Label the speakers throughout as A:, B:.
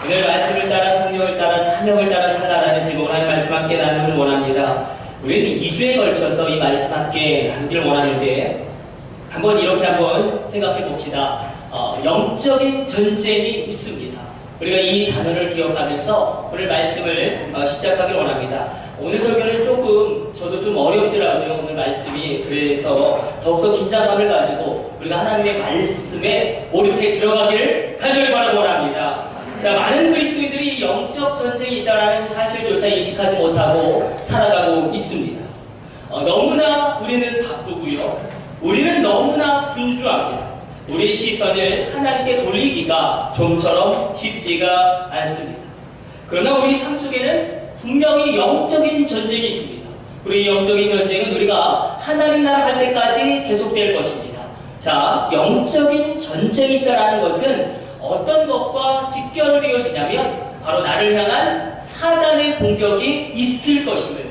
A: 오늘 말씀을 따라 성령을 따라 사명을 따라 살아라는 제목으로 하나님 말씀 함께 나누기를 원합니다. 우리는 2주에 걸쳐서 이 말씀 함께 나누기를 원하는데 한번 이렇게 한번 생각해 봅시다. 영적인 전쟁이 있습니다. 우리가 이 단어를 기억하면서 오늘 말씀을 시작하기를 원합니다. 오늘 설교는 조금 저도 좀 어렵더라고요. 오늘 말씀이. 그래서 더욱더 긴장감을 가지고 우리가 하나님의 말씀에 몰입해 들어가기를 간절히 바라고 원합니다. 자, 많은 그리스도인들이 영적 전쟁이 있다는 사실조차 인식하지 못하고 살아가고 있습니다. 너무나 우리는 바쁘고요. 우리는 너무나 분주합니다. 우리의 시선을 하나님께 돌리기가 좀처럼 쉽지가 않습니다. 그러나 우리 삶 속에는 분명히 영적인 전쟁이 있습니다. 우리 영적인 전쟁은 우리가 하나님 나라 할 때까지 계속될 것입니다. 자, 영적인 전쟁이 있다는 것은 어떤 것과 직결되어지냐면 바로 나를 향한 사단의 공격이 있을 것임을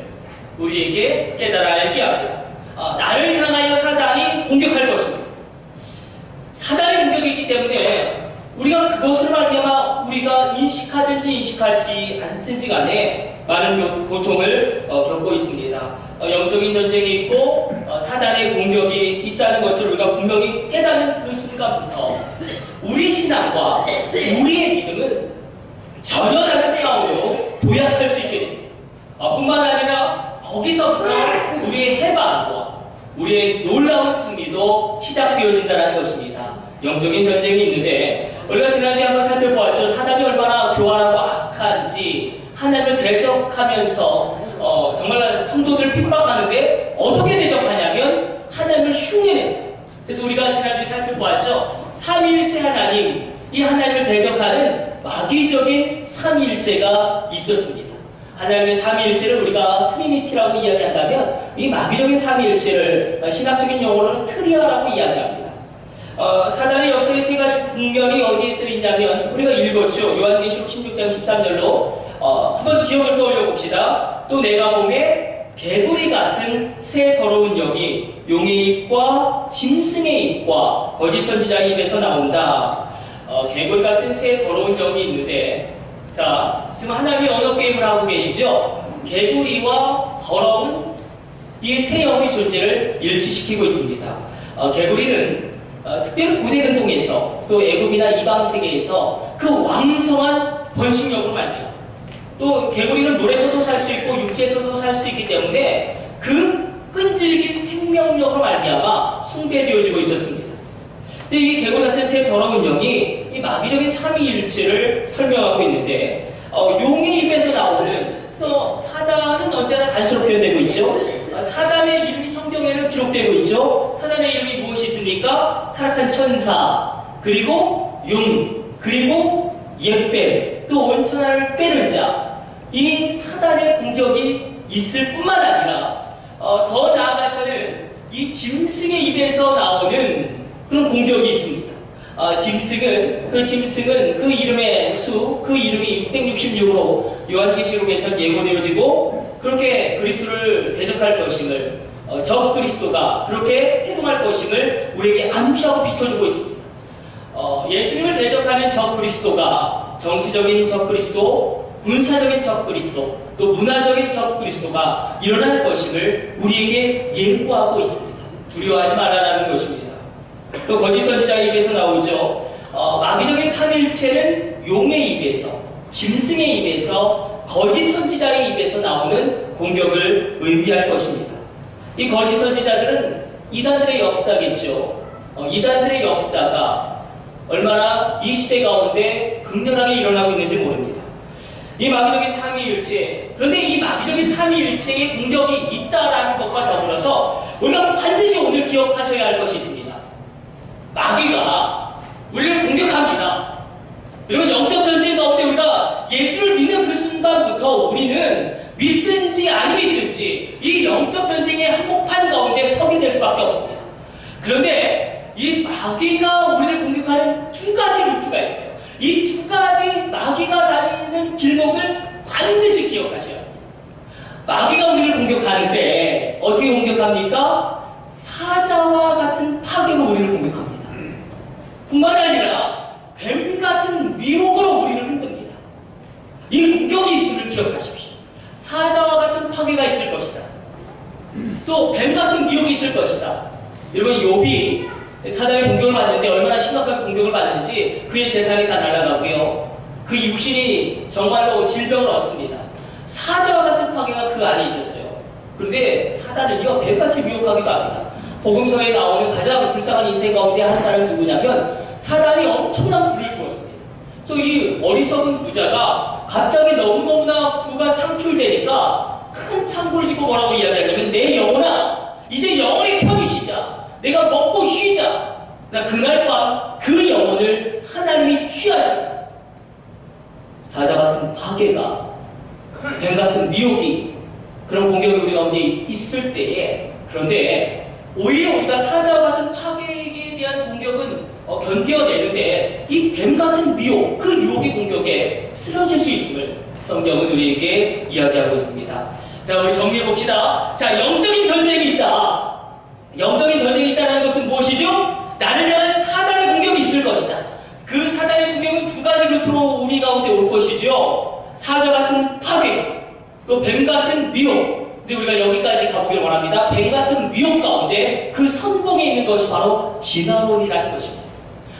A: 우리에게 깨달아 알게 합니다. 나를 향하여 사단이 공격할 것입니다. 사단의 공격이 있기 때문에 우리가 그것을 말미암아 우리가 인식하든지 인식하지 않든지 간에 많은 고통을 겪고 있습니다. 영적인 전쟁이 있고 사단의 공격이 있다는 것을 우리가 분명히 깨닫는 그 순간부터 우리 신앙과 우리의 믿음은 전혀 다른 차원으로 도약할 수 있게 됩니다. 뿐만 아니라 거기서부터 우리의 해방과 우리의 놀라운 승리도 시작되어진다는 것입니다. 영적인 전쟁이 있는데 우리가 지난주에 한번 살펴보았죠. 사단이 얼마나 교활하고 악한지 하나님을 대적하면서 정말 성도들을 핍박하는데 어떻게 대적하냐면 하나님을 흉내냅니다. 그래서 우리가 지난주에 살펴보았죠. 삼위일체 하나님, 이 하나님을 대적하는 마귀적인 삼위일체가 있었습니다. 하나님의 삼위일체를 우리가 트리니티라고 이야기한다면 이 마귀적인 삼위일체를 신학적인 용어로는 트리아라고 이야기합니다. 사단의 역사의 세 가지 국면이 어디에 쓰이냐면 우리가 읽었죠. 요한계시록 16장 13절로 한번 기억을 떠올려 봅시다. 또 내가 보매 개구리 같은 새 더러운 영이 용의 입과 짐승의 입과 거짓 선지자의 입에서 나온다. 개구리 같은 새 더러운 영이 있는데, 자, 지금 하나님이 언어 게임을 하고 계시죠? 개구리와 더러운 이 새 영의 존재를 일치시키고 있습니다. 개구리는 특별히 고대 근동에서 또 애굽이나 이방 세계에서 그 왕성한 번식력으로 말미암아 또 개구리는 물에서도 살 수 있고 육지에서도 살 수 있기 때문에 그 끈질긴 생명력으로 말미암아 숭배되어지고 있었습니다. 근데 이 개구리 같은 새 더러운 영이 이 마귀적인 삼위일체를 설명하고 있는데 용의 입에서 나오는, 그래서 사단은 언제나 단수로 표현되고 있죠. 사단의 이름이 성경에는 기록되고 있죠. 사단의 이름이 무엇이 있습니까? 타락한 천사, 그리고 용, 그리고 옛뱀, 또 온천하를 꿰는 자. 이 사단의 공격이 있을 뿐만 아니라 더 나아가서는 이 짐승의 입에서 나오는 그런 공격이 있습니다. 짐승은 그 이름의 수, 그 이름이 666으로 요한계시록에서 예고되어지고 그렇게 그리스도를 대적할 것임을, 적 그리스도가 그렇게 태동할 것임을 우리에게 암시하고 비춰주고 있습니다. 예수님을 대적하는 적 그리스도가 정치적인 적 그리스도, 군사적인 적 그리스도, 또 문화적인 적 그리스도가 일어날 것임을 우리에게 예고하고 있습니다. 두려워하지 말아라는 것입니다. 또 거짓 선지자의 입에서 나오죠. 마귀적인 삼일체는 용의 입에서, 짐승의 입에서, 거짓 선지자의 입에서 나오는 공격을 의미할 것입니다. 이 거짓 선지자들은 이단들의 역사겠죠. 이단들의 역사가 얼마나 이 시대 가운데 극렬하게 일어나고 있는지 모릅니다. 이 마귀적인 삼위일체, 그런데 이 마귀적인 삼위일체의 공격이 있다라는 것과 더불어서 우리가 반드시 오늘 기억하셔야 할 것이 있습니다. 마귀가 우리를 공격합니다. 여러분, 영적 전쟁 가운데 우리가 예수를 믿는 그 순간부터 우리는 믿든지 안 믿든지 이 영적 전쟁의 한복판 가운데 서게 될 수밖에 없습니다. 그런데 이 마귀가 우리를 공격하는 두 가지 루트가 있어요. 이 두 가지 마귀가 다니는 길목을 반드시 기억하셔야 합니다. 마귀가 우리를 공격하는데 어떻게 공격합니까? 사자와 같은 파괴로 우리를 공격합니다. 뿐만 아니라 뱀 같은 미혹으로 우리를 다 날아가고요. 그 육신이 정말로 질병을 얻습니다. 사자와 같은 파괴가 그 안에 있었어요. 그런데 사단은요, 뱀같이 미혹하기도 합니다. 복음서에 나오는 가장 불쌍한 인생 가운데 한 사람이 누구냐면 사단이 엄청난 불을 주었습니다. 그래서 이 어리석은 부자가 갑자기 너무너무나 부가 창출되니까 큰 창고를 짓고 뭐라고 이야기하냐면 내 영혼아, 이제 영원히 편히 쉬자. 내가 먹고 쉬자. 나 그날 밤 그 영혼을 하나님이 취하신다. 사자 같은 파괴가, 뱀 같은 미혹이, 그런 공격이 우리 가운데 있을 때에, 그런데 오히려 우리가 사자와 같은 파괴에 대한 공격은 견뎌내는데 이 뱀 같은 미혹, 그 유혹의 공격에 쓰러질 수 있음을 성경은 우리에게 이야기하고 있습니다. 자, 우리 정리해 봅시다. 자, 영적인 전쟁이 있다. 영적인 전쟁이 있다는 것은 무엇이죠? 나를 향한 사단의 공격이 있을 것이다. 그 사단의 공격은 두 가지 루트로 우리 가운데 올 것이죠. 사자 같은 파괴, 또 뱀 같은 미혹. 근데 우리가 여기까지 가보길 원합니다. 뱀 같은 미혹 가운데 그 선봉에 있는 것이 바로 진화론이라는 것입니다.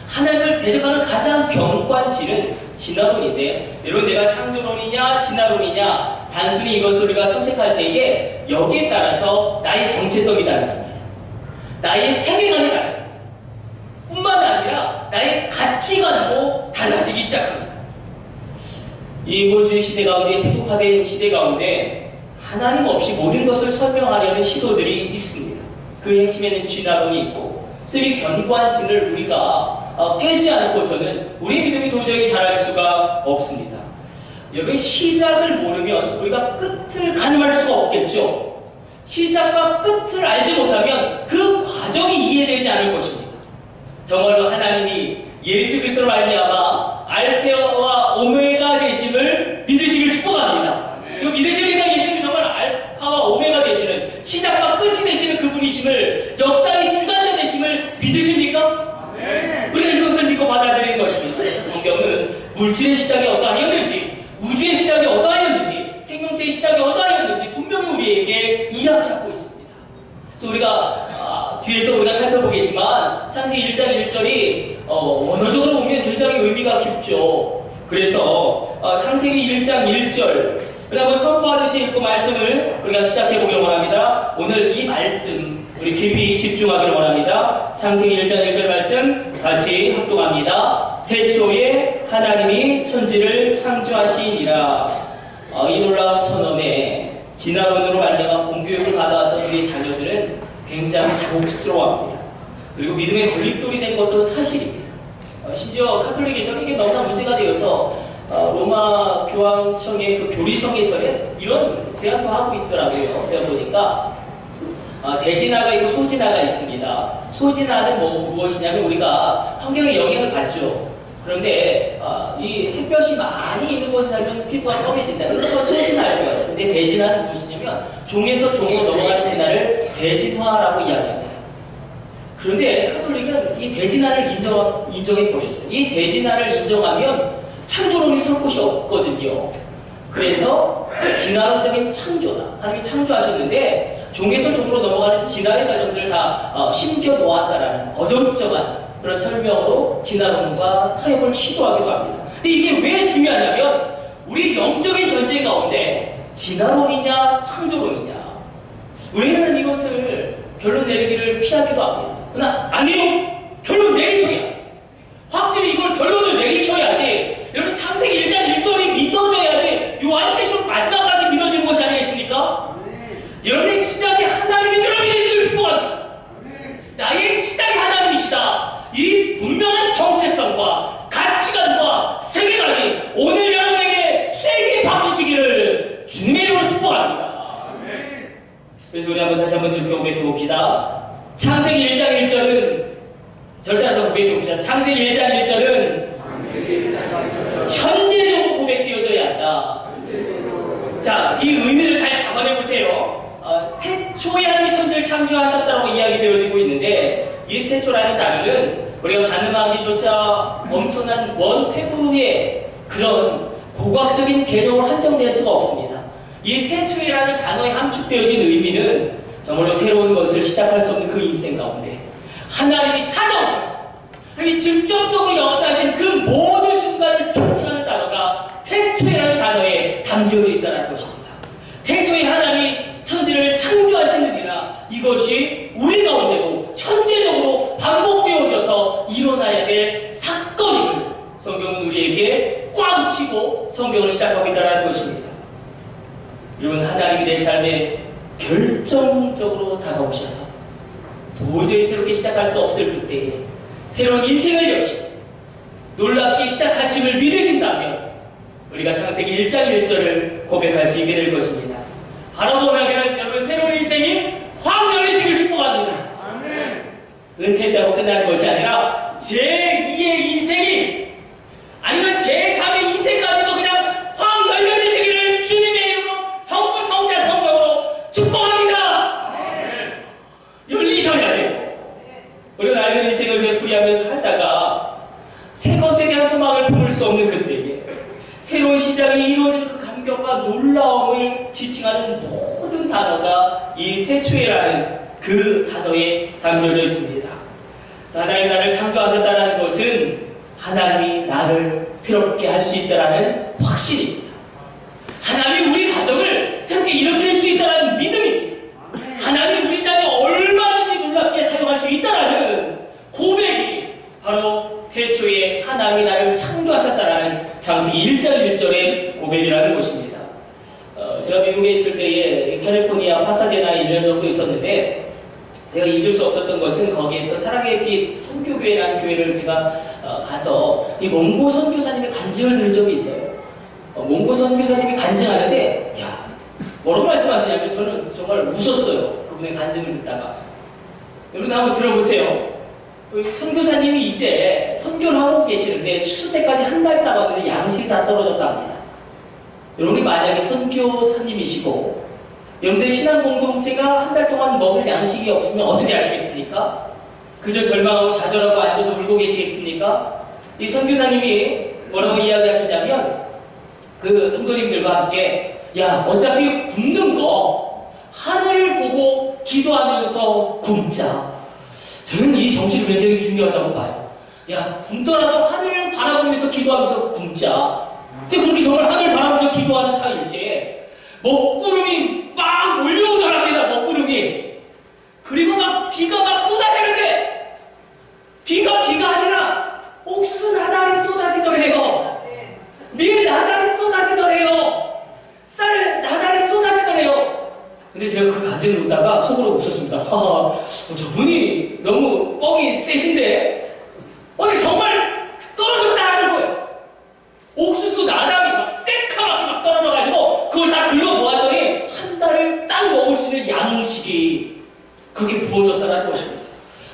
A: 하나님을 대적하는 가장 견고한 질은 진화론인데, 여러분, 내가 창조론이냐 진화론이냐 단순히 이것을 우리가 선택할 때에 여기에 따라서 나의 정체성이 달라집니다. 나의 세계관이 달라집니다. 뿐만 아니라 나의 가치관도 달라지기 시작합니다. 이 인본주의 시대 가운데, 세속화된 시대 가운데 하나님 없이 모든 것을 설명하려는 시도들이 있습니다. 그 핵심에는 진화론이 있고, 그래서 이 견고한 진을 우리가 깨지 않고서는 우리 믿음이 도저히 자랄 수가 없습니다. 여러분, 시작을 모르면 우리가 끝을 가늠할 수가 없겠죠. 시작과 끝을 알지 못하면 그 과정이 이해되지 않을 것입니다. 정말로 하나님이 예수 그리스도로 말미암아 알파와 오메가 되심을 믿으시길 축복합니다. 이 믿으십니까? 예수님이 정말 알파와 오메가 되시는, 시작과 끝이 되시는 그분이심을, 역사의 주관자 되심을 믿으십니까? 우리가 이것을 믿고 받아들이는 것입니다. 성경은 물질의 시작이 어떠하였는지, 우주의 시작이 어떠하였는지, 생명체의 시작이 어떠하였는지 분명히 우리에게 이야기하고 있습니다. 그래서 우리가 뒤에서 우리가 살펴보겠지만 창세기 1장 1절이 원어적으로 보면 굉장히 의미가 깊죠. 그래서 창세기 1장 1절 우리 한번 선포하듯이 읽고 말씀을 우리가 시작해보기를 원합니다. 오늘 이 말씀 우리 깊이 집중하기를 원합니다. 창세기 1장 1절 말씀 같이 합독합니다. 태초에 하나님이 천지를 창조하시니라. 이 놀라운 선언에 진화론으로 말미암아 공교육을 받아왔던 우리 자녀들은 굉장히 자국스러워합니다. 그리고 믿음의 걸림돌이 된 것도 사실입니다. 심지어 카톨릭에서는 이게 너무나 문제가 되어서 로마 교황청의 그 교리서에서는 이런 제안도 하고 있더라고요. 제가 보니까 대진화가 있고 소진화가 있습니다. 소진화는 무엇이냐면 우리가 환경에 영향을 받죠. 그런데 이 햇볕이 많이 있는 곳에 살면 피부가 검해진다. 그건 소진화일 거예요. 근데 대진화는 무엇이냐면 종에서 종으로 넘어가는 진화를 대진화라고 이야기합니다. 그런데 카톨릭은 이 대진화를 인정해버렸어요. 이 대진화를 인정하면 창조론이 설 곳이 없거든요. 그래서 진화론적인 창조다. 하나님이 창조하셨는데 종에서 종으로 넘어가는 진화의 과정들을 다 심겨 놓았다라는 어정쩡한 그런 설명으로 진화론과 타협을 시도하기도 합니다. 근데 이게 왜 중요하냐면 우리 영적인 전쟁 가운데 진화론이냐 창조론이냐, 우리는 이것을 결론 내리기를 피하기도 합니다. 그러나 아니요! 결론 내리셔야, 확실히 이걸 결론을 내리셔야지. 여러분, 창세기 1장 1절이 믿어져야지 요한계시록 마지막까지 믿어지는 것이 아니겠습니까? 여러분의 시작이 하나님인 줄 믿으시길 축복합니다. 나의 시작이 하나님이시다. 이 분명한 정체성과 가치관과 세계관이 오늘 여러분에게 세게 바뀌시기를 주님의 이름으로 축복합니다. 그래서 우리 다시 한번 이렇게 고백해 봅시다. 창세기 1장 1절은 절대 하셔서 고백해 봅시다. 창세기 1장 1절은 현재적으로 고백되어져야 한다. 자, 이 의미를 잘 잡아내 보세요. 태초에 하나님이 천지를 창조하셨다고 이야기되어지고 있는데, 이 태초라는 단어는 우리가 가늠하기조차 엄청난 원태부의 그런 고고학적인 개념으로 한정될 수가 없습니다. 이 태초에라는 단어에 함축되어진 의미는 정말로 새로운 것을 시작할 수 없는 그 인생 가운데 하나님이 찾아오셔서 하나님이 직접적으로 역사하신 그 모든 담겨져 있다는 것입니다. 태초에 하나님이 천지를 창조하시느니라 이것이 우리 가운데도 현재적으로 반복되어져서 일어나야 될 사건임을 성경은 우리에게 꽉 쥐고 성경을 시작하고 있다는 것입니다. 여러분, 하나님이 내 삶에 결정적으로 다가오셔서 도저히 새롭게 시작할 수 없을 그때에 새로운 인생을 여시고 놀랍게 시작하심을 믿으신다면 우리가 창세기 1장 1절을 고백할 수 있게 될 것입니다. 바라보나기는 여러분 새로운 인생이 확 열리시길 축복합니다. 은퇴했다고 끝나는 것이 아니라 제2의 인생이 아니면 제3의 인생까지도 그냥 확 열려지시기를 주님의 이름으로 성부 성자 성령으로 축복합니다. 열리셔야 돼요. 우리가 낡은 인생을 되풀이하며 살다가 새 것에 대한 소망을 품을 수 없는 그때에 새로운 시작이 이루어지는 그 감격과 놀라움을 지칭하는 모든 단어가 이 태초에라는 그 단어에 담겨져 있습니다. 하나님이 나를 창조하셨다는 것은 하나님이 나를 새롭게 할 수 있다는 확신입니다. 하나님이 우리 가정을 새롭게 일으킬 수 있다는 믿음입니다. 하나님이 우리 자녀 얼마든지 놀랍게 사용할 수 있다는 고백이 바로 태초에 하나님이 나를 창조하셨다는 창세기 1장 1절의 고백이라는 것입니다. 제가 미국에 있을 때에 캘리포니아 파사데나에 1년 정도 있었는데 제가 잊을 수 없었던 것은 거기에서 사랑의 빛 선교교회라는 교회를 제가 가서 이 몽고 선교사님의 간증을 들은 적이 있어요. 몽고 선교사님이 간증하는데 야, 뭐라고 말씀하시냐면 저는 정말 웃었어요. 그분의 간증을 듣다가. 여러분 한번 들어보세요. 선교사님이 이제 선교를 하고 계시는데 추수 때까지 한 달이 남았는데 양식이 다 떨어졌답니다. 여러분이 만약에 선교사님이시고 여러분들 신앙 공동체가 한 달 동안 먹을 양식이 없으면 어떻게 하시겠습니까? 그저 절망하고 좌절하고 앉아서 울고 계시겠습니까? 이 선교사님이 뭐라고 이야기하셨냐면 그 성도님들과 함께 야, 어차피 굶는 거 하늘을 보고 기도하면서 굶자. 저는 이 정신이 굉장히 중요하다고 봐요. 야, 굶더라도 하늘을 바라보면서 기도하면서 굶자. 근데 그렇게 정말 하늘을 바라보면서 기도하는 사이일지에 먹구름이 막 몰려오더랍니다. 먹구름이. 그리고 막 비가 막 쏟아지는데 비가 아니라 옥수 나달이 쏟아지더래요. 밀 나달이 쏟아지더래요. 쌀 나달이 쏟아지더래요. 근데 제가 그 간증을 듣다가 속으로 웃었습니다. 하하, 저분이 너무 뻥이 세신데 어디 정말 떨어졌다는 거예요. 옥수수 나달이 막 새카맣게 막 떨어져가지고 그걸 다 긁어 모았더니 한 달을 딱 먹을 수 있는 양식이 그렇게 부어졌다는 것입니다.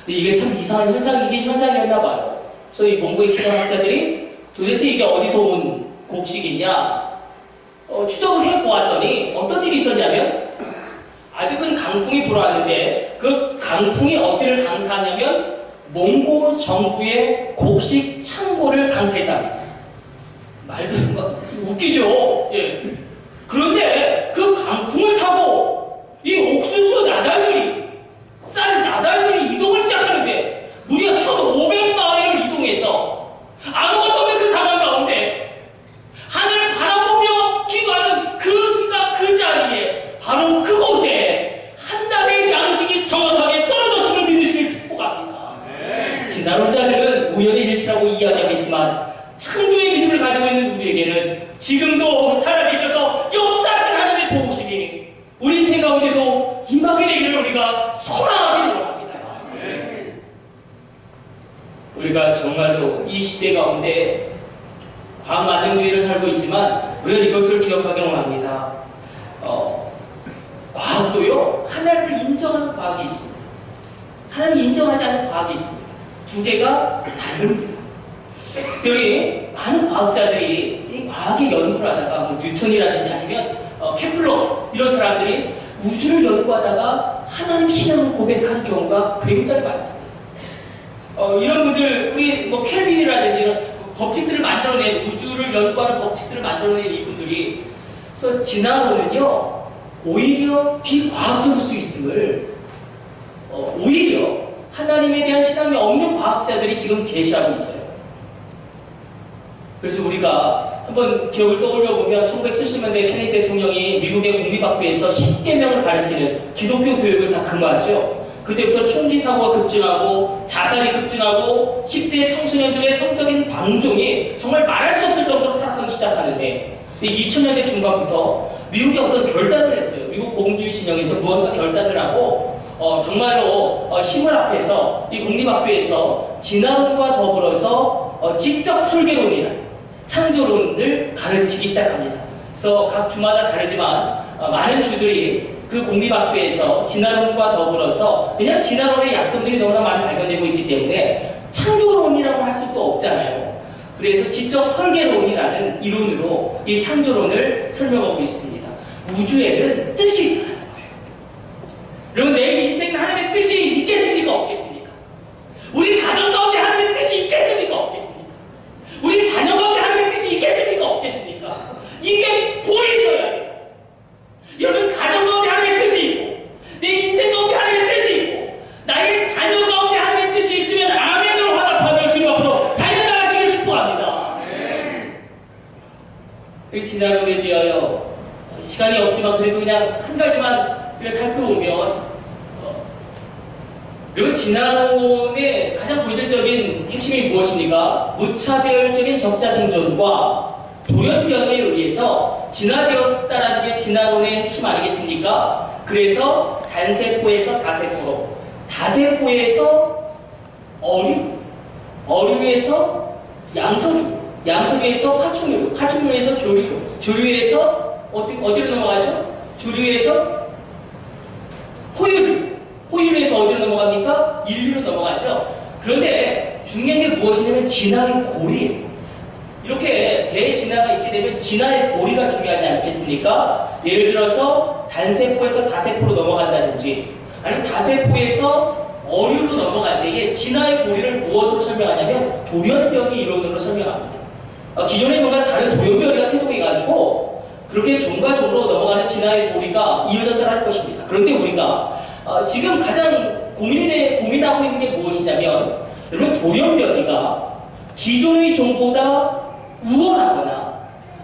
A: 근데 이게 참 이상한 현상이었나 봐요. 그래서 이 몽고의 기상학자들이 도대체 이게 어디서 온 곡식이냐 추적을 해보았더니 어떤 일이 있었냐면 아주 큰 강풍이 불어왔는데 그 강풍이 어디를 강타하냐면 몽고 정부의 곡식 창고를 강타했답니다. 말도 웃기죠. 예. 그런데 그 강풍을 타고 이 옥수수 나달들이 쌀 나달들이 이동을 시작하는데 무려 1,500마일을 이동해서 아무것도 없는 그 상황 가운데 하늘을 바라보며 기도하는 그 시각 그 자리에 바로 그곳에 한 달의 양식이 정확하게 떨어졌음을 믿으시길 축복합니다. 진단론자들은 우연의 일치라고 이야기하겠지만 창조의 믿음을 가지고 있는 우리에게는 지금도 살아계셔서 역사하신 하나님의 도우심이 우리 인생 가운데도 임하게 되기를 우리가 소망하기를 원합니다. 우리가 정말로 이 시대 가운데 과학만능주의를 살고 있지만 우리가 이것을 기억하기를 원합니다. 과학도요, 하나님을 인정하는 과학이 있습니다. 하나님을 인정하지 않는 과학이 있습니다. 두 개가 다릅니다. 특별히 많은 과학자들이 이 과학의 연구를 하다가 뭐 뉴턴이라든지 아니면 케플러 이런 사람들이 우주를 연구하다가 하나님 신앙을 고백한 경우가 굉장히 많습니다. 이런 분들 우리 뭐 켈빈이라든지 이런 법칙들을 만들어낸 우주를 연구하는 법칙들을 만들어낸 이분들이 그래서 진화론은요 오히려 비과학적일 수 있음을 오히려 하나님에 대한 신앙이 없는 과학자들이 지금 제시하고 있어요. 그래서 우리가 한번 기억을 떠올려 보면 1970년대 케네디 대통령이 미국의 공립학교에서 10계명을 가르치는 기독교 교육을 다 근무하죠. 그때부터 총기 사고가 급증하고 자살이 급증하고 10대 청소년들의 성적인 방종이 정말 말할 수 없을 정도로 타락하기 시작하는데 2000년대 중반부터 미국이 어떤 결단을 했어요. 미국 복음주의 진영에서 무언가 결단을 하고 정말로 시물 앞에서 이 공립학교에서 진화론과 더불어서 지적 설계론이나 창조론을 가르치기 시작합니다. 그래서 각 주마다 다르지만 많은 주들이 그 공립학교에서 진화론과 더불어서 왜냐하면 진화론의 약점들이 너무나 많이 발견되고 있기 때문에 창조론이라고 할 수도 없잖아요. 그래서 지적 설계론이라는 이론으로 이 창조론을 설명하고 있습니다. 우주에는 뜻이 있다는 거예요. 여러분, 내 인생은 하나님의 뜻이 있겠습니까? 없겠습니까? 우리 가정 가운데 하나님의 뜻이 있겠습니까? 없겠습니까? 우리 자녀 가운데 하나님의 뜻이 있겠습니까? 없겠습니까? 이게 보이셔야 돼요. 여러분, 가정 가운데 하나님의 뜻이 있고 내 인생 가운데 하나님의 뜻이 있고 나의 자녀 가운데 하나님의 뜻이 있으면 아멘으로 화답하며 주님 앞으로 달려나가시길 축복합니다. 이 진화론에 대하여 시간이 없지만 그래도 그냥 한 가지만 살펴보면 여러분, 진화론의 가장 본질적인 핵심이 무엇입니까? 무차별적인 적자생존과 돌연변에 의해서 진화되었다라는 게 진화론의 핵심 아니겠습니까? 그래서 단세포에서 다세포로, 다세포에서 어류, 어류에서 양서류, 양서류에서 파충류, 파충류에서 조류, 조류에서 어디로 넘어가죠? 조류에서 포유류, 포유류에서 어디로 넘어갑니까? 인류로 넘어가죠. 그런데 중요한 게 무엇이냐면 진화의 고리예요. 이렇게 대진화가 있게 되면 진화의 고리가 중요하지 않겠습니까? 예를 들어서 단세포에서 다세포로 넘어간다든지 아니면 다세포에서 어류로 넘어갈 때에 진화의 고리를 무엇으로 설명하냐면 돌연변이 이론으로 설명합니다. 기존의 종과 다른 돌연변이가 태동해가지고 그렇게 종과적으로 넘어가는 진화의 고리가 이어졌다는 것입니다. 그런데 우리가 지금 가장 고민하고 있는 게 무엇이냐면 여러분, 돌연변이가 기존의 종보다 우월하거나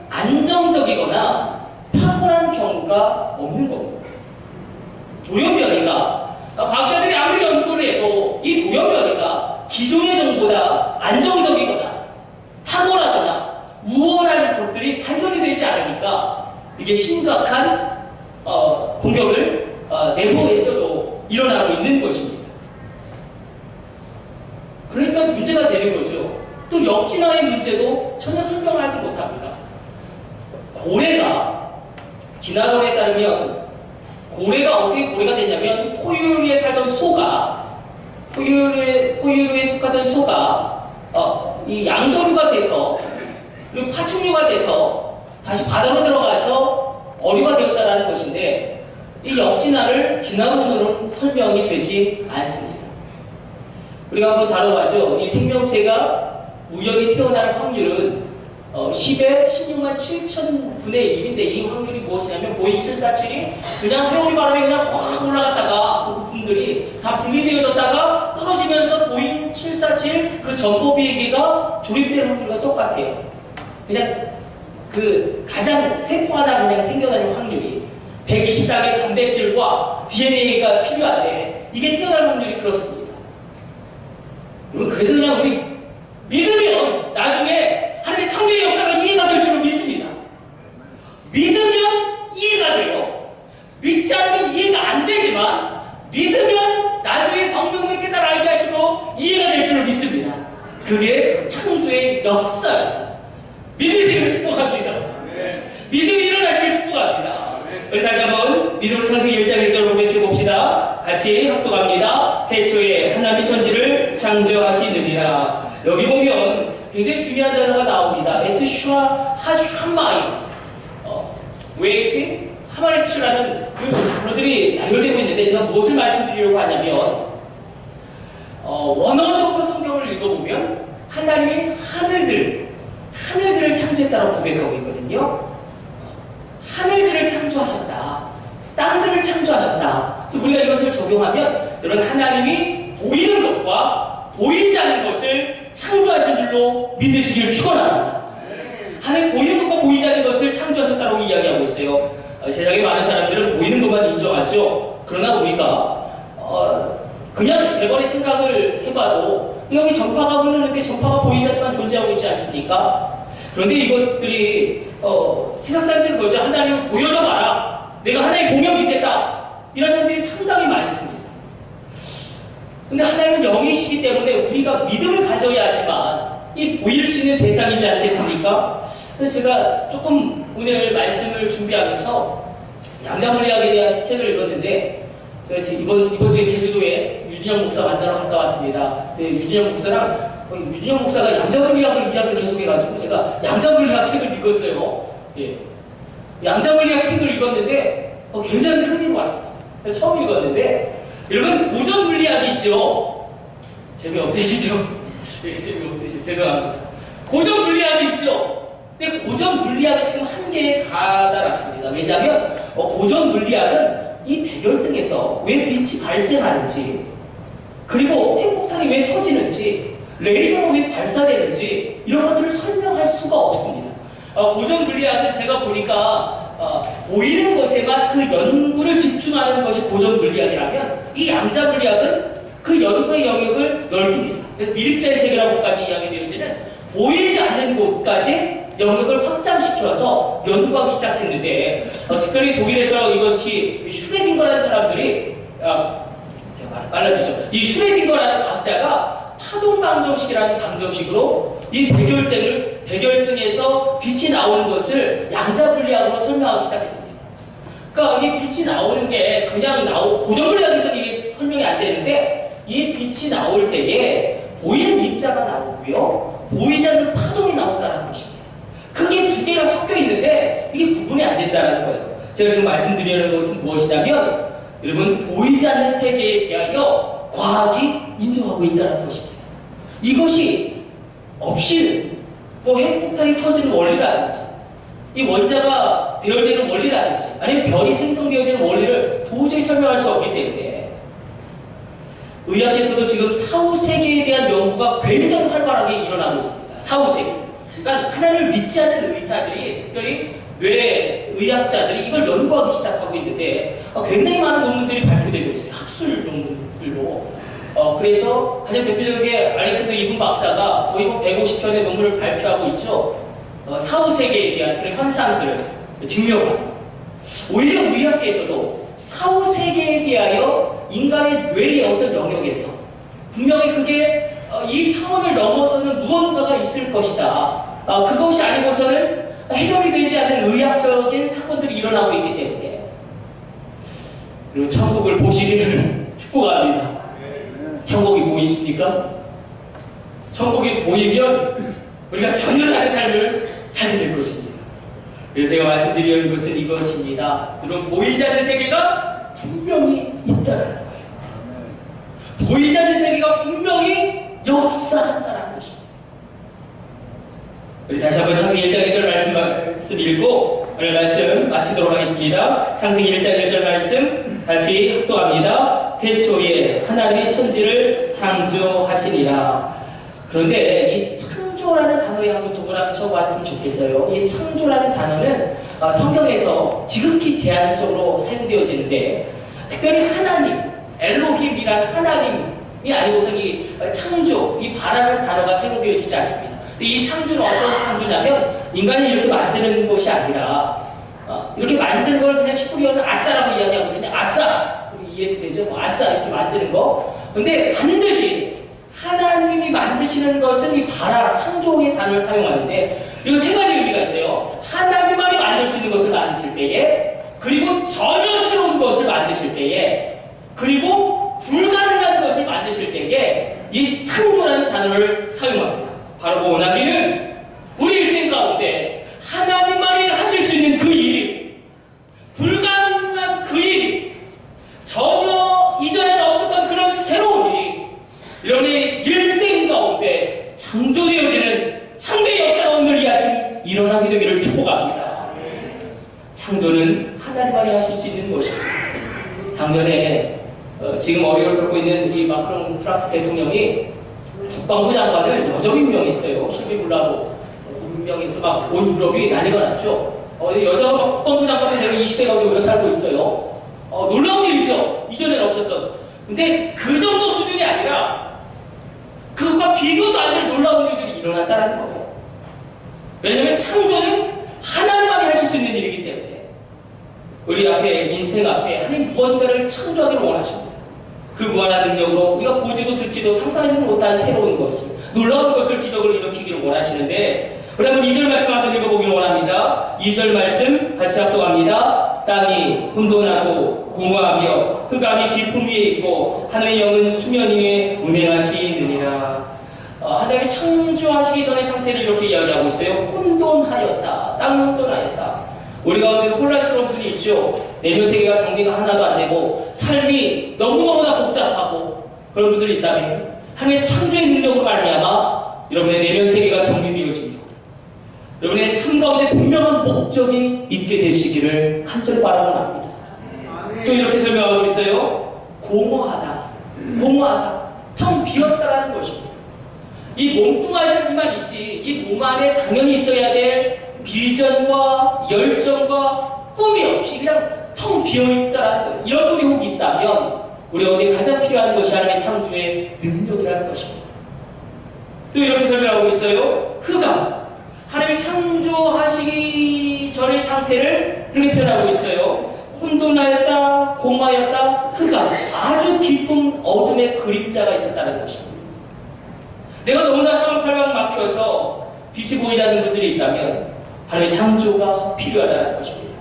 A: 안정적이거나 탁월한 경우가 없는 겁니다. 돌연변이가 과학자들이 아무리 연구를 해도 이 돌연변이가 기존의 종보다 안정적이거나 탁월하거나 우월한 것들이 발견이 되지 않으니까 이게 심각한 공격을 내부에서도 일어나고 있는 것입니다. 그러니까 문제가 되는 거죠. 또 역진화의 문제도 전혀 설명을 하지 못합니다. 고래가, 진화론에 따르면 고래가 어떻게 고래가 됐냐면 포유류에 살던 소가, 포유류에 속하던 소가 이 양서류가 돼서 그리고 파충류가 돼서 다시 바다로 들어가서 어류가 되었다는 것인데 이 역진화를 진화론으로는 설명이 되지 않습니다. 우리가 한번 다뤄봤죠. 이 생명체가 우연히 태어날 확률은 10에 16만 7천 분의 1인데 이 확률이 무엇이냐면 보잉 747이 그냥 회오리 바람에 그냥 확 올라갔다가 그 부품들이 다 분리되어졌다가 떨어지면서 보잉 747 그 전보 비행기가 조립될 확률과 똑같아요. 그냥 그 가장 세포 하나 그냥 생겨나는 확률이 124개의 단백질과 DNA가 필요한데 이게 태어날 확률이 그렇습니다. 여러분, 그래서 그냥 우리 믿으면 나중에 하나님의 창조의 역사가 이해가 될 줄을 믿습니다. 믿으면 이해가 돼요. 믿지 않으면 이해가 안 되지만 믿으면 나중에 성경을 깨달아 알게 하시고 이해가 될 줄을 믿습니다. 그게 창조의 역사입니다. 믿으시길 축복합니다. 믿음이 일어나시길 축복합니다. 우리 다시 한번 믿음으로 창세기 1장 1절을 고백해 봅시다. 같이 합독합니다. 태초에 하나님이 천지를 창조하시느니라. 여기 보면 굉장히 중요한 단어가 나옵니다. 에트슈아 하슈마이 웨이트 하마레츠라는 그 단어들이 나열되고 있는데 제가 무엇을 말씀드리려고 하냐면 원어적으로 성경을 읽어보면 하나님이 하늘들을 창조했다고 고백하고 있거든요. 하늘들을 창조하셨다. 땅들을 창조하셨다. 그래서 우리가 이것을 적용하면 여러분, 하나님이 보이는 것과 보이지 않는 것을 창조하신 줄로 믿으시기를 축원합니다. 그렇게 이야기하고 있어요. 세상에 많은 사람들은 보이는 것만 인정하죠. 그러나 우리가 그냥 대번에 생각을 해봐도 여기 전파가 흐르는데 전파가 보이지 않지만 존재하고 있지 않습니까? 그런데 이것들이 세상 사람들이 보여줘. 하나님을 보여줘봐라. 내가 하나님 보면 믿겠다. 이런 사람들이 상당히 많습니다. 근데 하나님은 영이시기 때문에 우리가 믿음을 가져야지만 이 보일 수 있는 대상이지 않겠습니까? 그래서 제가 조금 오늘 말씀을 준비하면서 양자물리학에 대한 책을 읽었는데 제가 이번 주에 제주도에 유진영 목사 만나러 갔다 왔습니다. 근데 유진영 목사가 양자물리학을 이야기를 계속해가지고 제가 양자물리학 책을 읽었어요. 예. 양자물리학 책을 읽었는데 굉장히 흥미로웠습니다. 처음 읽었는데 여러분 고전 물리학이 있죠? 재미없으시죠? 예, 재미없으시죠? 죄송합니다. 고전 물리학이 있죠? 근데 고전 물리학이 지금 한계에 다다랐습니다. 왜냐하면 고전 물리학은 이 백열등에서 왜 빛이 발생하는지, 그리고 핵폭탄이 왜 터지는지, 레이저가 왜 발사되는지 이런 것들을 설명할 수가 없습니다. 고전 물리학은 제가 보니까 보이는 것에만 그 연구를 집중하는 것이 고전 물리학이라면 이 양자 물리학은 그 연구의 영역을 넓힙니다. 미립자의 세계라고까지 이야기되어지는 보이지 않는 곳까지 영역을 확장시켜서 연구하기 시작했는데 특별히 독일에서 이것이 슈레딩거라는 사람들이 제가 빨라지죠. 이 슈레딩거라는 과학자가 파동방정식이라는 방정식으로 이 백열등에서 빛이 나오는 것을 양자분리학으로 설명하기 시작했습니다. 그러니까 이 빛이 나오는 게 그냥 고전분리학에서는 이게 설명이 안 되는데 이 빛이 나올 때에 보이는 입자가 나오고요, 보이지 않는 파동이 나온다는 것입니다. 그게 두 개가 섞여 있는데 이게 구분이 안 된다는 거예요. 제가 지금 말씀드리는 것은 무엇이냐면 여러분 보이지 않는 세계에 대하여 과학이 인정하고 있다는 것입니다. 이것이 없이 핵폭탄이 터지는 원리라든지 이 원자가 배열되는 원리라든지 아니면 별이 생성되어지는 원리를 도저히 설명할 수 없기 때문에 의학에서도 지금 사후세계에 대한 연구가 굉장히 활발하게 일어나고 있습니다. 사후세계. 그러니까 하나님을 믿지 않는 의사들이, 특별히 뇌의학자들이 이걸 연구하기 시작하고 있는데 굉장히 많은 논문들이 발표되고 있어요. 학술 논문들로. 그래서 가장 대표적인 게 알렉산더 이븐 박사가 거의 150편의 논문을 발표하고 있죠. 사후세계에 대한 그런 현상들을 증명합니다. 오히려 의학계에서도 사후세계에 대하여 인간의 뇌의 어떤 영역에서 분명히 그게 이 차원을 넘어서는 무언가가 있을 것이다. 그것이 아니고서는 해결이 되지 않는 의학적인 사건들이 일어나고 있기 때문에 그리고 천국을 보시기를 축복합니다. 천국이 보이십니까? 천국이 보이면 우리가 전혀 다른 삶을 살게 될 것입니다. 그래서 제가 말씀드리는 것은 이것입니다. 여러분 보이지 않는 세계가 분명히 있다는 거예요. 보이지 않는 세계가 분명히 역사한다는 것입니다. 우리 다시 한번 창세기 1장 1절 말씀 읽고 오늘 말씀 마치도록 하겠습니다. 창세기 1장 1절 말씀 같이 합독합니다. 태초에 하나님이 천지를 창조하시니라. 그런데 이 창조라는 단어에 한번 동그라미 쳐봤으면 좋겠어요. 이 창조라는 단어는 성경에서 지극히 제한적으로 사용되어지는데 특별히 하나님, 엘로힘이란 하나님이 아니고서 이 창조, 이 바라는 단어가 사용되어지지 않습니다. 이 창조는 어떤 창조냐면 인간이 이렇게 만드는 것이 아니라 이렇게 만든 걸 그냥 시끄러워는 아싸라고 이야기하거든요. 아싸! 이해되죠? 아싸 이렇게 만드는 거. 근데 반드시 하나님이 만드시는 것은 이 바라, 창조의 단어를 사용하는데 이거 세 가지 의미가 있어요. 하나님만이 만들 수 있는 것을 만드실 때에, 그리고 전혀 새로운 것을 만드실 때에, 그리고 불가능한 것을 만드실 때에 이 창조라는 단어를 사용합니다. 바로 그 원하기는 우리 일생 가운데 하나님만이 하실 수 있는 그 일이, 불가능한 그 일이, 전혀 이전에는 없었던 그런 새로운 일이 여러분의 일생 가운데 창조되어지는 창조의 역사가 오늘 이 아침 일어나게 되기를 축복합니다. 창조는 하나님만이 하실 수 있는 것입니다. 작년에 지금 어려움을 겪고 있는 이 마크롱 프랑스 대통령이 국방부 장관을 여정 임명했어요. 실비 불라고 임명해서 막 온 유럽이 난리가 났죠. 여자가 막 국방부 장관이 되는 이 시대가 우리가 살고 있어요. 놀라운 일이죠. 이전에는 없었던. 근데 그 정도 수준이 아니라 그것과 비교도 안 될 놀라운 일들이 일어났다는 거예요. 왜냐하면 창조는 하나님만이 하실 수 있는 일이기 때문에 우리 앞에 인생 앞에 하나님 무언가를 창조하기를 원하십니다. 그 무한한 능력으로 우리가 보지도 듣지도 상상하지 못한 새로운 것을 놀라운 것을 기적을 일으키기를 원하시는데 우리 한번 2절 말씀 한번 읽어보기를 원합니다. 2절 말씀 같이 합독합니다. 땅이 혼돈하고 공허하며 흑암이 깊음 위에 있고 하늘의 영은 수면 위에 운행하시느니라. 하나님이 창조하시기 전의 상태를 이렇게 이야기하고 있어요. 혼돈하였다. 땅이 혼돈하였다. 우리 가운데 혼란스러운 분이 있죠. 내면 세계가 정리가 하나도 안 되고 삶이 너무너무나 복잡하고 그런 분들이 있다면 하나님의 창조의 능력으로 말미암아 여러분의 내면 세계가 정리되어지며 여러분의 삶 가운데 분명한 목적이 있게 되시기를 간절히 바라봅니다. 또 이렇게 설명하고 있어요. 공허하다. 공허하다. 텅 비었다라는 것입니다. 이 몸뚱아리만 있지 이 몸 안에 당연히 있어야 될 비전과 열정과 꿈이 없이 그냥 텅 비어있다라는 거예요. 이런 분이 혹 있다면 우리 가운데 가장 필요한 것이 하나님의 창조의 능력이라는 것입니다. 또 이렇게 설명하고 있어요. 흑암. 하나님이 창조하시기 전의 상태를 이렇게 표현하고 있어요. 혼돈하였다, 공허하였다, 흑암. 아주 깊은 어둠의 그림자가 있었다는 것입니다. 내가 너무나 사방팔방 막혀서 빛이 보이지 않는 분들이 있다면 하나님의 창조가 필요하다는 것입니다.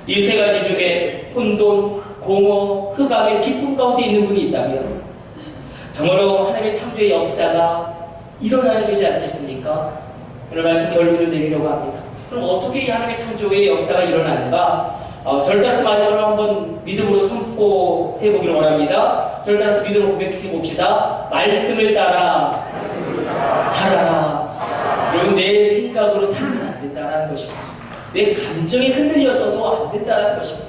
A: 이 세 가지 중에 혼돈, 공허, 흑암의 깊은 가운데 있는 분이 있다면 정말로 하나님의 창조의 역사가 일어나야 되지 않겠습니까? 오늘 말씀 결론을 내리려고 합니다. 그럼 어떻게 이 하나님의 창조의 역사가 일어나는가? 저를 따라서 마지막으로 한번 믿음으로 선포해 보기를 원합니다. 저를 따라서 믿음으로 고백해 봅시다. 말씀을 따라 살아라. 여러분 내 생각으로 살면 안 된다는 것입니다. 내 감정이 흔들려서도 안 된다는 것입니다.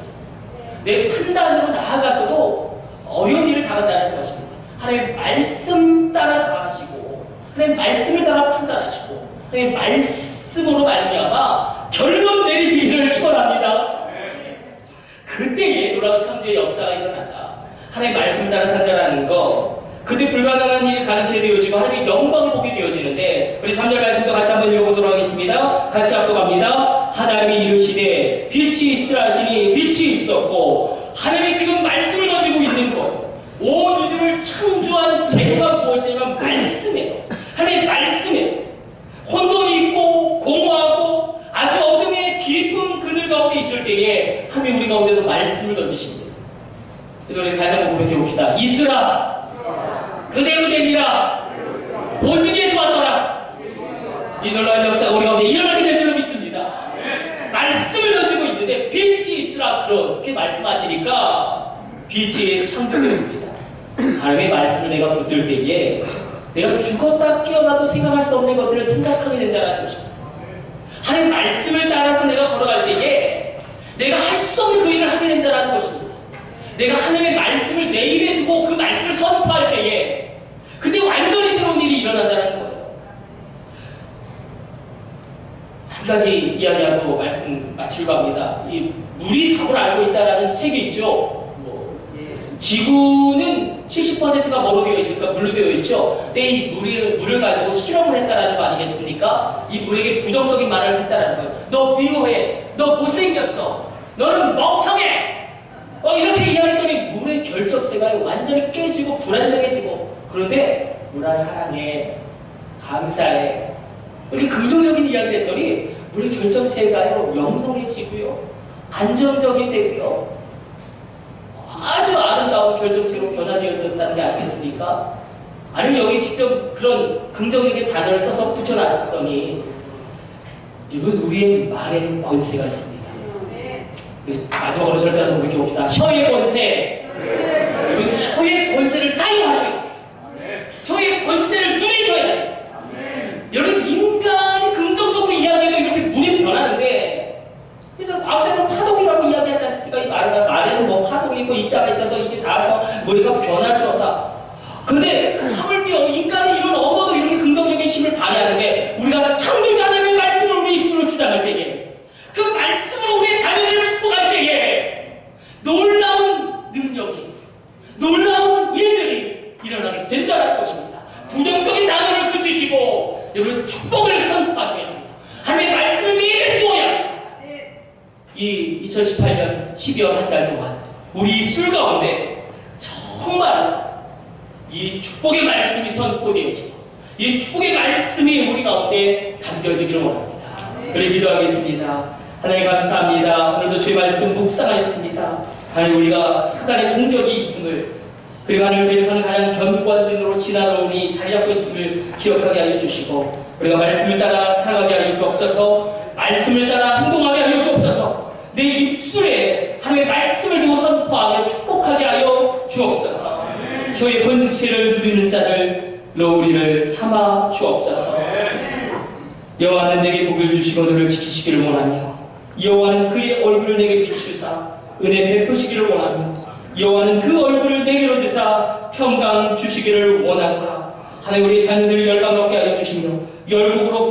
A: 내 판단으로 나아가서도 어려운 일을 당한다는 것입니다. 하나님의 말씀 따라 나아가시고 하나님의 말씀을 따라 판단하시고 하나님의 말씀으로 말미암아 결론 내리시기를 축원합니다. 그때에 놀라운 창조의 역사가 일어난다. 하나님의 말씀을 따라 산다는 거 그때 불가능한 일이 가능케 되어지고 하나님의 영광을 보게 되어지는데 우리 3절 말씀도 같이 한번 읽어보도록 하겠습니다. 같이 합독합니다. 하나님이 이르시되 빛이 있으라 하시니 빛이 있었고 하나님이 지금 말씀을 던지고 있는 것 온 우주를 창조한 재료가 무엇이냐면 말씀이에요. 하나님의 말씀이에요. 혼돈이 있고 공허하고 아주 어둠의 깊은 그늘 가운데 있을 때에 하나님이 우리 가운데서 말씀을 던지십니다. 그래서 우리 다시 한번 고백해 봅시다. 있으라 그대로 되니라 보시기에 좋았더라. 이 놀라운 역사가 우리 가운데 일어나게 될 줄을 믿습니다. 말씀을 던지고 있는데 빛이 있으라 그렇게 말씀하시니까 빛이 창조되어집니다. 하나님의 말씀을 내가 붙들 때에 내가 죽었다 깨어나도 생각할 수 없는 것들을 생각하게 된다는 것입니다. 하나님의 말씀을 따라서 내가 걸어갈 때에 내가 할 수 없는 그 일을 하게 된다는 것입니다. 내가 하나님의 말씀을 내 입에 두고 그 말씀을 선포할 때에 그때 완전히 새로운 일이 일어난다는 거예요. 한 가지 이야기하고 말씀 마치려고 합니다. 이 물이 답을 알고 있다라는 책이 있죠. 지구는 70%가 뭐로 되어 있을까? 물로 되어 있죠. 근데 이 물을 가지고 실험을 했다라는 거 아니겠습니까? 이 물에게 부정적인 말을 했다라는 거예요. 너 미워해. 너 못생겼어. 너는 멍청해. 이렇게 이야기했더니 물의 결정체가 완전히 깨지고 불안정해지고 그런데 물아 사랑해. 감사해. 이렇게 긍정적인 이야기를 했더니 물의 결정체가요 영롱해지고요. 안정적이 되고요. 아주 아름다운 결정체로 변화되어졌다는 게 아니겠습니까? 아니면 여기 직접 그런 긍정적인 단어를 써서 붙여놨더니 이건 우리의 말에는 권세가 있습니다. 마지막으로 절대로 그렇게 봅시다. 혀의 권세. 여러분 혀의 권세를 사용하셔야 돼요. 혀의 권세를 누리셔야 돼요. 여러분 인간이 긍정적으로 이야기해도 이렇게 물이 변하는데 그래서 과학자들은 파동이라고 이야기하지 않습니까? 이 말에는 뭐 파동이 있고 입자가 있어서 이게 닿아서 머리가 변할 줄 알다. 근데 하물며 인간이 이런 언어도 이렇게 긍정적인 힘을 발휘하는데 우리가 창조자 하나님의 말씀을 우리 입술로 주장할 때에 그 말씀 이 2018년 12월 한 달 동안 우리 입술 가운데 정말 이 축복의 말씀이 선포되어지고 이 축복의 말씀이 우리 가운데 담겨지기를 원합니다. 그래 기도하겠습니다. 하나님 감사합니다. 오늘도 주의 말씀 묵상하였습니다. 하나님 우리가 사단의 공격이 있음을 그리고 하나님 대적하는 가장 견고한진으로 지나오니 자리 잡고 있음을 기억하게 하여 주시고 우리가 말씀을 따라 살아가게 하여 주옵소서. 말씀을 따라 행동하게 하여 주옵소서. 내 입술에 하나님의 말씀을 두고 선포하며 축복하게 하여 주옵소서. 교회 권세를 누리는 자를 우리를 삼아 주옵소서. 여호와는 내게 복을 주시고 너를 지키시기를 원하며 여호와는 그의 얼굴을 내게 비추사 은혜 베푸시기를 원하며 여호와는 그 얼굴을 내게로 드사 평강 주시기를 원하노라. 하나님 우리 자녀들을 열방롭게 하여 주시며 열국으로